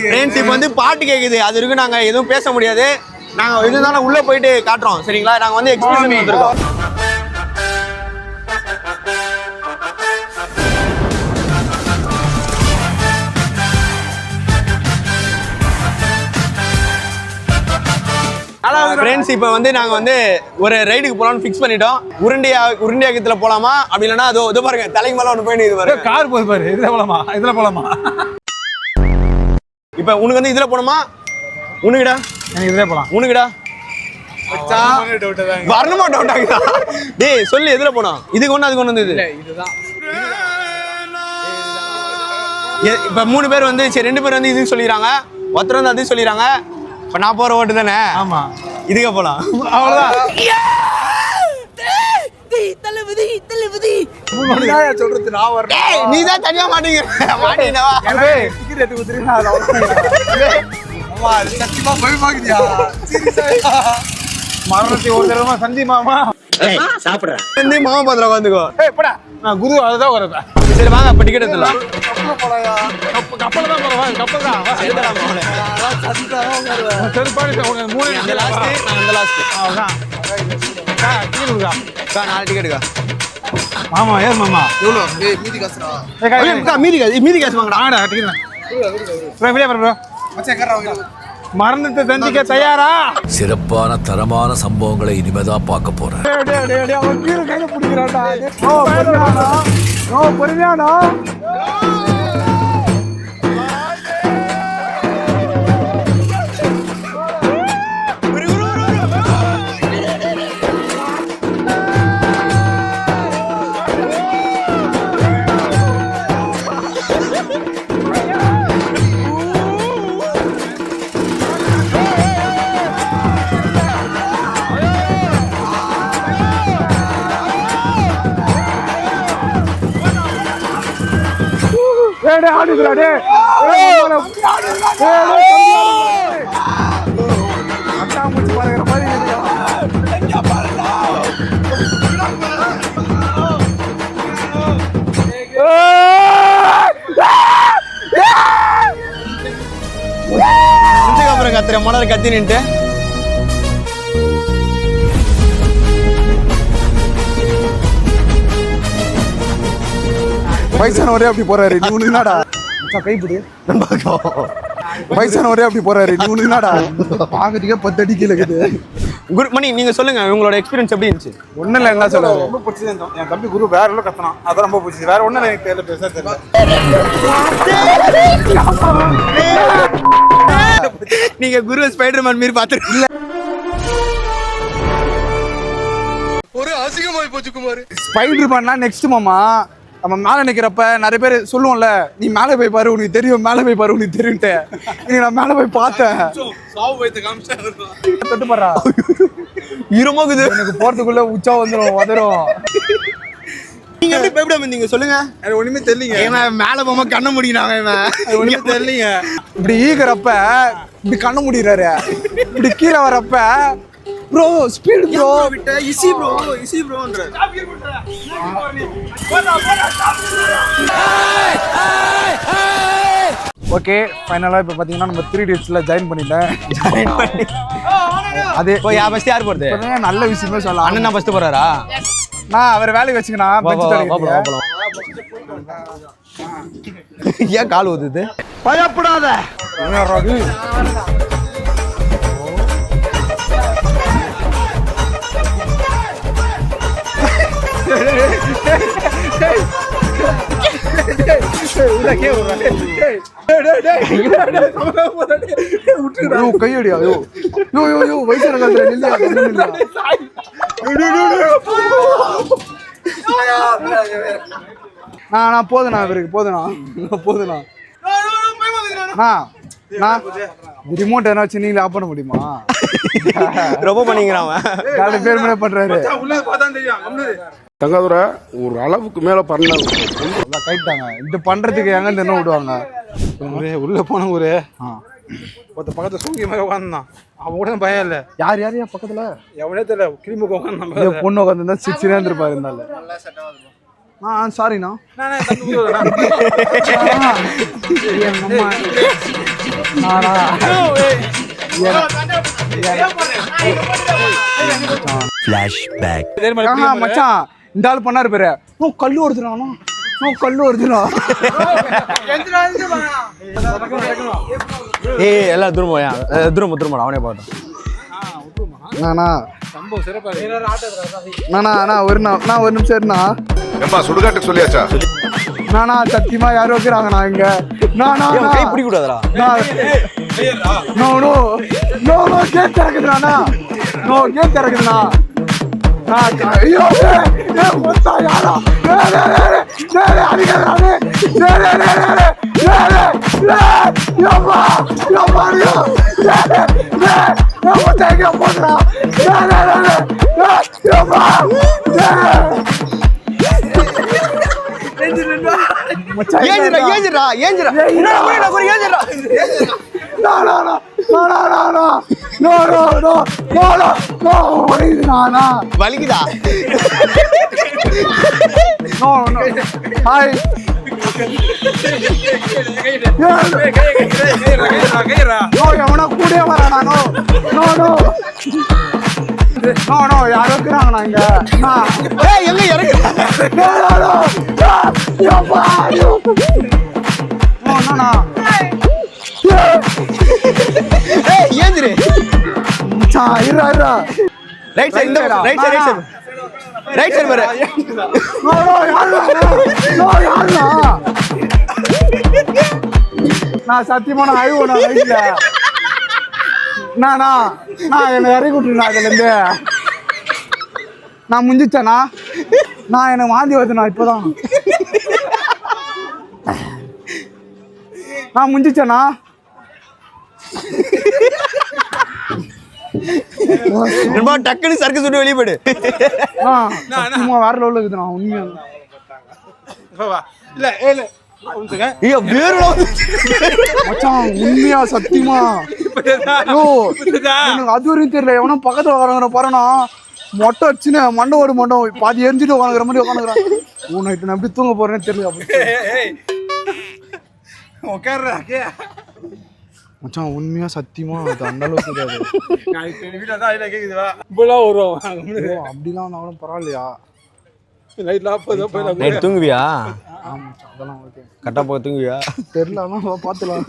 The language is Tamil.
ஃப்ரெண்ட்ஸ் இப்போ வந்து பாட்டு கேக்குது அது இருக்கு நாங்க எதுவும் பேச முடியாது நாங்க இதுதானே உள்ள போயிட்டு காட்டுறோம் சரிங்களா நாங்க வந்து எக்ஸ்பிரஷன் வந்திருக்கோம் ஃப்ரெண்ட்ஸ் இப்போ வந்து நாங்க வந்து ஒரு ரைடுக்கு போலாம்னு ஃபிக்ஸ் பண்ணிட்டோம் உருண்டியாக்கத்துல போலாமா அப்படி இல்லைன்னா அதோ இது பாருங்க தலைக்கு மேல ஒன்று போயிட்டு இது பாருங்க கார் போய் பாரு இதுல போலாமா இப்போ உனக்கு வந்து இதுல போனோமா உனக்குடா எனக்கு இதுல போலாம் உனக்குடா வரணுமா டவுட் ஆகுதா டேய் சொல்லு எதுல போனோம் இதுக்கு ஒண்ணு அதுக்கு ஒண்ணு வந்து இதுதான் இப்ப 3 பேர் வந்து சரி 2 பேர் வந்து இதுக்கு சொல்லிடுறாங்க ஒருத்தர் வந்து அது சொல்லிடுறாங்க இப்ப நான் போற ஓட்டு தானே ஆமா இதுக்கு போலாம் அவ்வளவுதான் சொல்றது நான் வரேன் நீ தான் தனியா மாட்டீங்க சத்தியமா பயமாக்குதியா மரணத்தை ஒரு தடவை சந்தி மாமா சாப்பிடுறேன் மாமா பாத்திரம் உட்காந்துக்கோ நான் குரு அதுதான் வரேன் சரி வாங்க அப்ப டிக்கெட் எடுத்துலாம் கப்பல் தான் போறேன் கப்பல் தான் நாலு டிக்கெட்டுக்கா மாமா ஏன் மாமா மீதி காசு வாங்கடா மரணத்தை தந்திக்க தயாரா சிறப்பான தரமான சம்பவங்களை இனிமேதான் பார்க்க போறேன் அப்புறம் கத்துற மலர் கத்தி நின்று வயசான ஒரே அப்படி போறாரு நீ உனக்கு என்னடா கைப்பிடி வயசான ஒரே அப்படி போறாரு நீ உனக்கு என்னடா பாக்கிறதுக்கே 10 அடி கீழே இருக்குது மணி நீங்க சொல்லுங்க உங்களோட எக்ஸ்பீரியன்ஸ் எப்படி இருந்துச்சு ஒன்னும் இல்லை என்ன சொல்ல ரொம்ப பிடிச்சது என் தம்பி குரு வேற எல்லாம் கத்தனான் அதான் ரொம்ப பிடிச்சது வேற ஒன்னும் எனக்கு தெரியல பேச தெரியல நீங்க குரு ஸ்பைடர்மேன் மாதிரி பாத்துருக்கீங்க ஒரு அசிங்கமாய் போச்சு குமார் ஸ்பைடர்மேன்னா நெக்ஸ்ட் மாமா நம்ம மேலே நிற்கிறப்ப நிறைய பேர் சொல்லுவோம்ல நீ மேலே போய் பாரு உனக்கு தெரியும் மேலே போய் பாரு உனக்கு தெரியும்ட்டு நீ நான் மேலே போய் பார்த்தேன் தொட்டு பாடுறா இருமோகுது எனக்கு போறதுக்குள்ள உச்சா வந்துடும் உதரும் நீங்க எப்படி பயப்படாம நீங்க சொல்லுங்க அது ஒண்ணுமே தெரியலங்க மேல போகாம கண்ண முடியினாங்க ஒண்ணுமே தெரியலங்க இப்படி ஈகிறப்ப இப்படி கண்ண முடியறாரு இப்படி கீழே வரப்ப ப்ரோ ஸ்பீட் ப்ரோ விட்ட இசி ப்ரோன்ற ஓகே ஃபைனலா இப்போ பாத்தீங்கன்னா நம்ம 3 டேட்ஸ்ல ஜாயின் பண்ணிட்டேன் அதே ஓ யா ஃபர்ஸ்ட் யார் போறது நல்ல விஷயமே சொல்லலாம் அண்ணன் தான் ஃபர்ஸ்ட் போறாரா நான் அவர் வேலைக்கு வச்சுக்கனா ஏன் கால் ஊதுது பயப்படாத கையடியா வயசான காலத்துல நான் போதுண்ணா இவருக்கு போதுண்ணா ரிமோட் என்ன வச்சு நீங்களே ஆஃப் பண்ண முடியுமா ரொம்ப பண்ணிக்கிறான் நாலு பேர் மேல பண்றாரு தங்காதுரை ஒரு அளவுக்கு மேல பண்ணாங்க கைட்டாங்க இது பண்றதுக்கு எங்க என்ன விடுவாங்க உள்ள போன ஒரு ஒருத்த பக்கத்துல சூங்கி மாதிரி உட்காந்துதான் அவன் கூட பயம் இல்ல யார் பக்கத்துல எவனே தெரியல கிளிமுக உட்காந்து பொண்ணு உட்காந்துருந்தா சிரிச்சுனே இருந்திருப்பாரு இருந்தாலும் சாரிண்ணா மச்சான் இந்த ஆள் பண்ணாரு பேரு கல்லு ஒருத்தனா கல்லு ஒருத்தனா ஏய் எல்லாம் துரும்போயா துரும்பா அவனே பாட்டோம் ஒரு நிமிஷம் இருந்தா சுடுகாட்டுக்கு சொல்லியாச்சா நானா சத்தியமா யாரும் வைக்கிறாங்க நான் இங்க கை பிடிக்க கூடாதா no no no no gate திறக்குதுண்ணா நோ கேட் திறக்குதுண்ணா ஐயோ மொத்தா யாரா அடிக்கிறானே வலிக்குதா எவனா கூட வரானோ யாரோ இருக்கிறாங்கண்ணா இங்க எங்க இறங்கு ஏந்திரு ரைட் சைடு பாரு நான் சத்தியமான அழுவனா ரைட்ல நான் என்னை இறக்கி விட்டுருந்தா அதுல இருந்து நான் முடிஞ்சிச்சேண்ணா நான் என்னை வாந்தி வருதுண்ணா இப்போதான் நான் முடிஞ்சிச்சேண்ணா டக்குனு சர்க்கு சுட்டு வெளியே போயிடு சும்மா வேற லெவலில் இருக்குதுண்ணா உண்மையா உண்மையா சத்தியமா எனக்கு அது வரையும் தெரியல எவனா பக்கத்துல உட்காந்துற பாருனா மொட்டை வச்சுன்னு மண்டை ஓடு மண்டை பாதி எரிஞ்சிட்டு உட்காந்துக்கிற மாதிரி உட்காந்துக்கிறான் நைட்டு நான் எப்படி தூங்க போறேன்னு தெரியல மச்சான் உண்மையா சத்தியமா அது அந்த அளவுக்கு அப்படிலாம் வந்தாலும் பரவாயில்லையா தூங்குவியா அதெல்லாம் ஓகே கரெக்டா போக தூங்குவியா தெரியல பாத்துலாம்